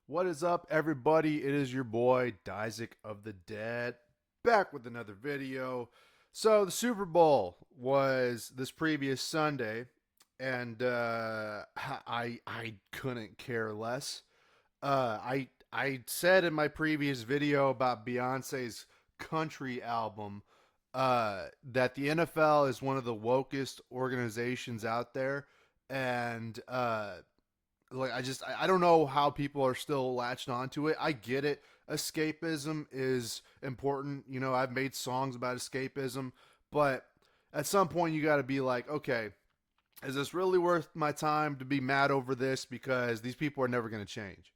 What is up, everybody? It is your boy, Isaac of the Dead, back with another video. So, the Super Bowl was this previous Sunday, and I couldn't care less. I said in my previous video about Beyonce's country album that the NFL is one of the wokest organizations out there, and like I don't know how people are still latched onto it. I get it. Escapism is important. You know, I've made songs about escapism, but at some point you got to be like, okay, is this really worth my time to be mad over this? Because these people are never going to change.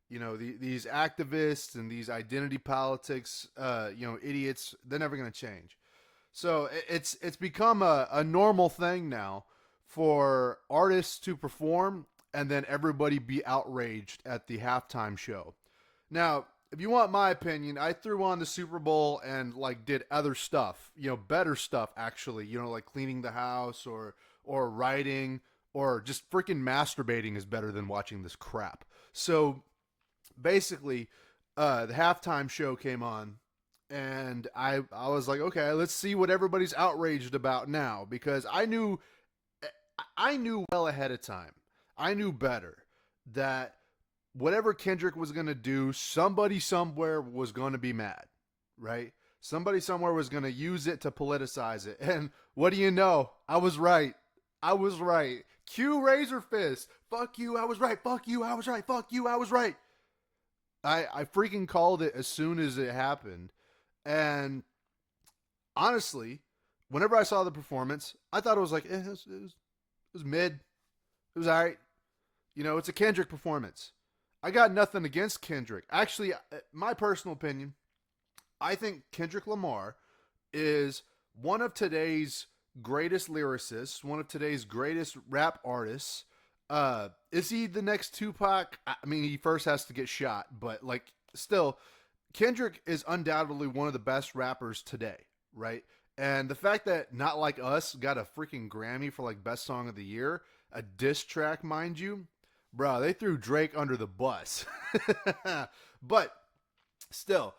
You know, these activists and these identity politics, idiots, they're never going to change. So it's become a normal thing now for artists to perform and then everybody be outraged at the halftime show. Now, if you want my opinion, I threw on the Super Bowl and like did other stuff, better stuff actually, like cleaning the house or writing or just freaking masturbating is better than watching this crap. So basically, the halftime show came on and I was like, okay, let's see what everybody's outraged about now because I knew well ahead of time. I knew better that whatever Kendrick was going to do, somebody somewhere was going to be mad, right? Somebody somewhere was going to use it to politicize it. And what do you know? I was right. I was right. Cue Razor Fist. Fuck you, I was right. Fuck you, I was right. Fuck you, I was right. I freaking called it as soon as it happened. And honestly, whenever I saw the performance, I thought it was like, it was mid. It was all right. It's a Kendrick performance. I got nothing against Kendrick. Actually, my personal opinion, I think Kendrick Lamar is one of today's greatest lyricists, one of today's greatest rap artists. Is he the next Tupac? I mean, he first has to get shot, but like, still, Kendrick is undoubtedly one of the best rappers today, right? And the fact that Not Like Us got a freaking Grammy for like best song of the year, a diss track, mind you, bro, they threw Drake under the bus. But still,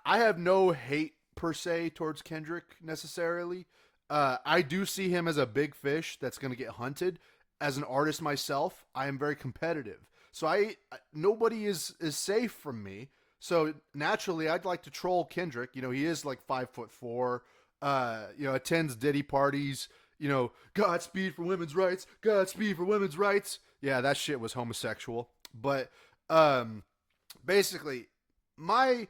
I have no hate per se towards Kendrick necessarily. I do see him as a big fish that's going to get hunted. As an artist myself, I am very competitive. So nobody is safe from me. So naturally, I'd like to troll Kendrick. He is like 5'4". Attends Diddy parties. Godspeed for women's rights. Godspeed for women's rights. Yeah, that shit was homosexual. But basically, my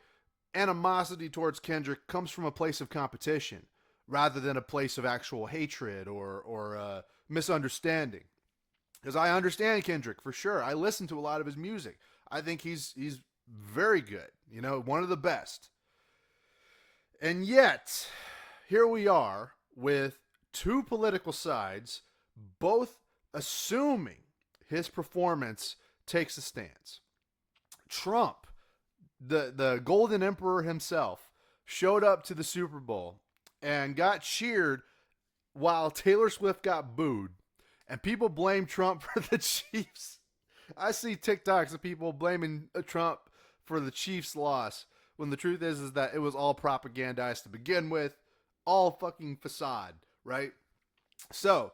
animosity towards Kendrick comes from a place of competition rather than a place of actual hatred or misunderstanding. Because I understand Kendrick for sure. I listen to a lot of his music. I think he's very good. One of the best. And yet, here we are with two political sides, both assuming his performance takes a stance. Trump, the Golden Emperor himself, showed up to the Super Bowl and got cheered while Taylor Swift got booed. And people blame Trump for the Chiefs. I see TikToks of people blaming Trump for the Chiefs' loss when the truth is that it was all propagandized to begin with, all fucking facade, right? So,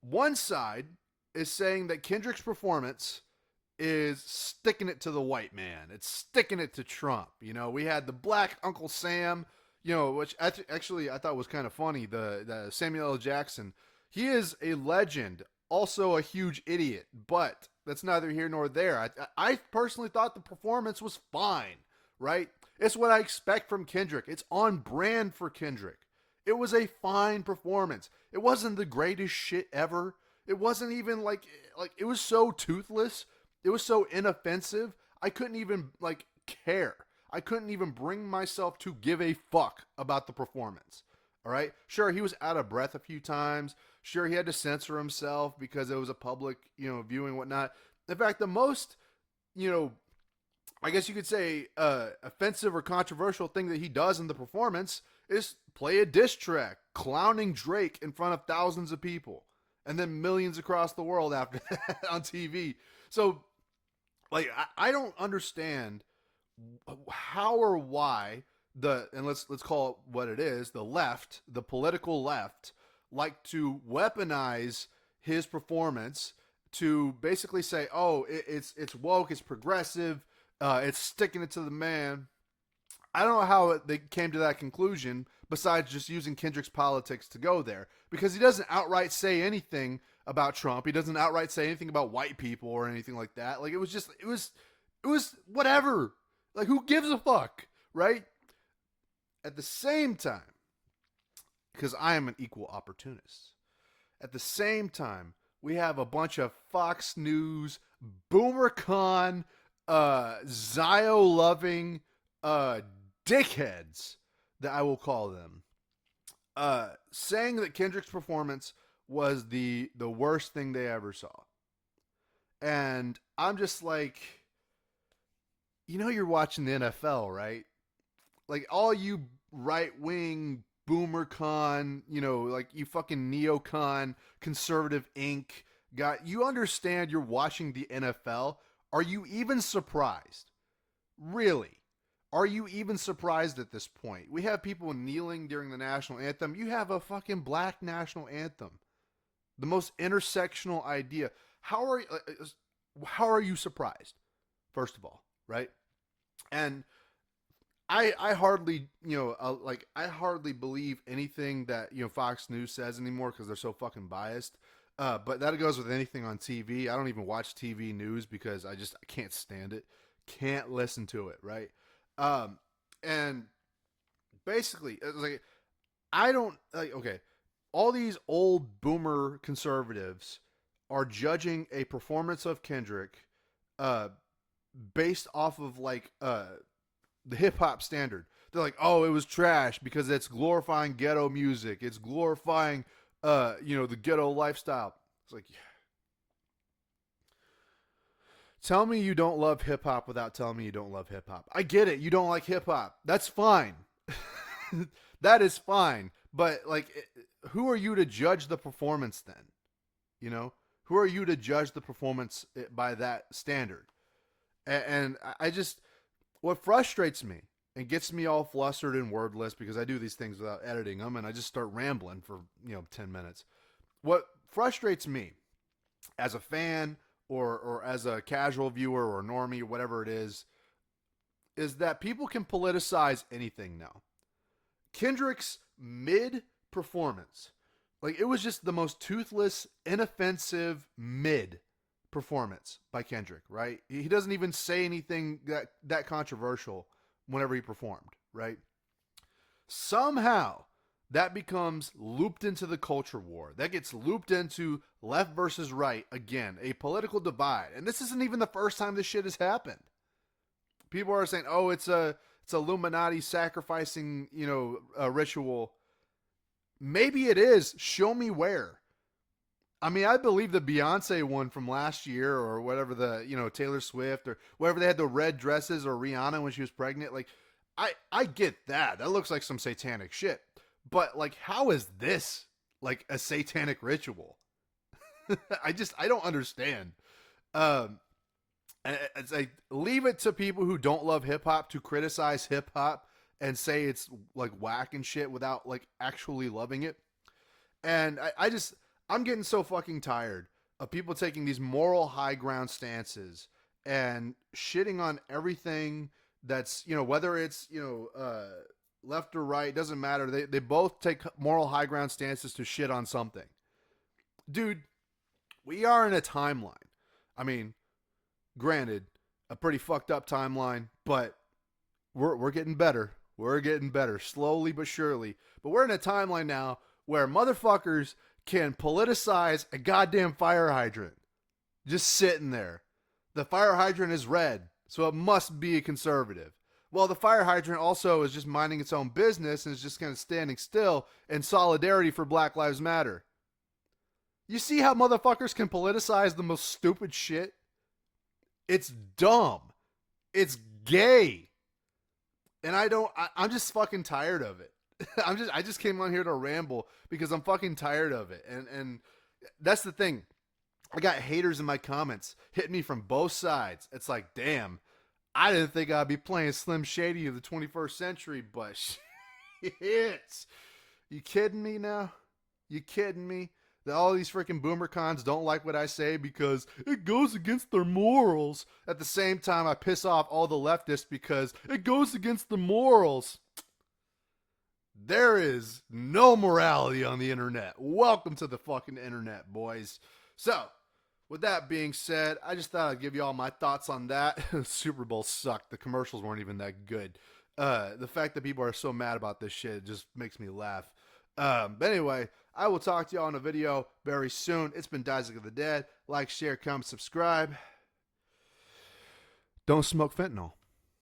one side is saying that Kendrick's performance is sticking it to the white man. It's sticking it to Trump. We had the black Uncle Sam, which actually I thought was kind of funny. The Samuel L. Jackson, he is a legend, also a huge idiot, but that's neither here nor there. I personally thought the performance was fine, right? It's what I expect from Kendrick. It's on brand for Kendrick. It was a fine performance. It wasn't the greatest shit ever. It wasn't even like it was so toothless. It was so inoffensive. I couldn't even like care. I couldn't even bring myself to give a fuck about the performance. All right? Sure, he was out of breath a few times. Sure, he had to censor himself because it was a public, viewing, whatnot. In fact, the most, I guess you could say, offensive or controversial thing that he does in the performance is play a diss track, clowning Drake in front of thousands of people, and then millions across the world after that on TV. So Like I don't understand how or why and let's call it what it is, the left, the political left, like to weaponize his performance to basically say, oh, it's woke, it's progressive, it's sticking it to the man. I don't know how they came to that conclusion besides just using Kendrick's politics to go there, because he doesn't outright say anything about Trump. He doesn't outright say anything about white people or anything like that. Like it was whatever. Like who gives a fuck, right? At the same time, because I am an equal opportunist. At the same time, we have a bunch of Fox News, BoomerCon, Zio loving, dickheads that I will call them, saying that Kendrick's performance was the worst thing they ever saw. And I'm just like, you're watching the NFL, right? Like all you right wing BoomerCon, like you fucking neocon, conservative Inc. You understand you're watching the NFL. Are you even surprised? Really? Are you even surprised at this point? We have people kneeling during the national anthem. You have a fucking black national anthem. The most intersectional idea. How are you surprised? First of all, right? And I hardly, I hardly believe anything that, Fox News says anymore because they're so fucking biased. But that goes with anything on TV. I don't even watch TV news because I can't stand it. Can't listen to it, right? And basically, it's like, I don't, like, okay, all these old boomer conservatives are judging a performance of Kendrick, based off of the hip hop standard. They're like, oh, it was trash because it's glorifying ghetto music. It's glorifying, the ghetto lifestyle. It's like, tell me you don't love hip hop without telling me you don't love hip hop. I get it. You don't like hip hop. That's fine. That is fine. But who are you to judge the performance then? Who are you to judge the performance by that standard? And I just, what frustrates me and gets me all flustered and wordless, because I do these things without editing them and I just start rambling for, 10 minutes. What frustrates me as a fan or as a casual viewer or normie or whatever it is that people can politicize anything now. Kendrick's mid performance, it was just the most toothless, inoffensive mid performance by Kendrick, right? He doesn't even say anything that controversial whenever he performed, right? Somehow that becomes looped into the culture war. That gets looped into left versus right again, a political divide. And this isn't even the first time this shit has happened. People are saying, "Oh, it's Illuminati sacrificing, a ritual." Maybe it is. Show me where. I mean, I believe the Beyonce one from last year or whatever, the, Taylor Swift or whatever, they had the red dresses, or Rihanna when she was pregnant. I get that. That looks like some satanic shit. But how is this a satanic ritual? I don't understand. It's like, leave it to people who don't love hip hop to criticize hip hop and say it's whack and shit without actually loving it. And I'm getting so fucking tired of people taking these moral high ground stances and shitting on everything that's, whether it's, left or right, doesn't matter. They both take moral high ground stances to shit on something. Dude, we are in a timeline. I mean, granted, a pretty fucked up timeline, but we're getting better. We're getting better, slowly but surely. But we're in a timeline now where motherfuckers can politicize a goddamn fire hydrant. Just sitting there. The fire hydrant is red, so it must be a conservative. Well, the fire hydrant also is just minding its own business and is just kind of standing still in solidarity for Black Lives Matter. You see how motherfuckers can politicize the most stupid shit? It's dumb. It's gay. And I'm just fucking tired of it. I just came on here to ramble because I'm fucking tired of it. And that's the thing. I got haters in my comments hitting me from both sides. It's like, damn, I didn't think I'd be playing Slim Shady of the 21st century, but shit. You kidding me now? You kidding me? That all these freaking boomer cons don't like what I say because it goes against their morals. At the same time, I piss off all the leftists because it goes against the morals. There is no morality on the internet. Welcome to the fucking internet, boys. So, with that being said, I just thought I'd give you all my thoughts on that. Super Bowl sucked. The commercials weren't even that good. The fact that people are so mad about this shit just makes me laugh. But anyway, I will talk to you all in a video very soon. It's been Isaac of the Dead. Like, share, comment, subscribe. Don't smoke fentanyl.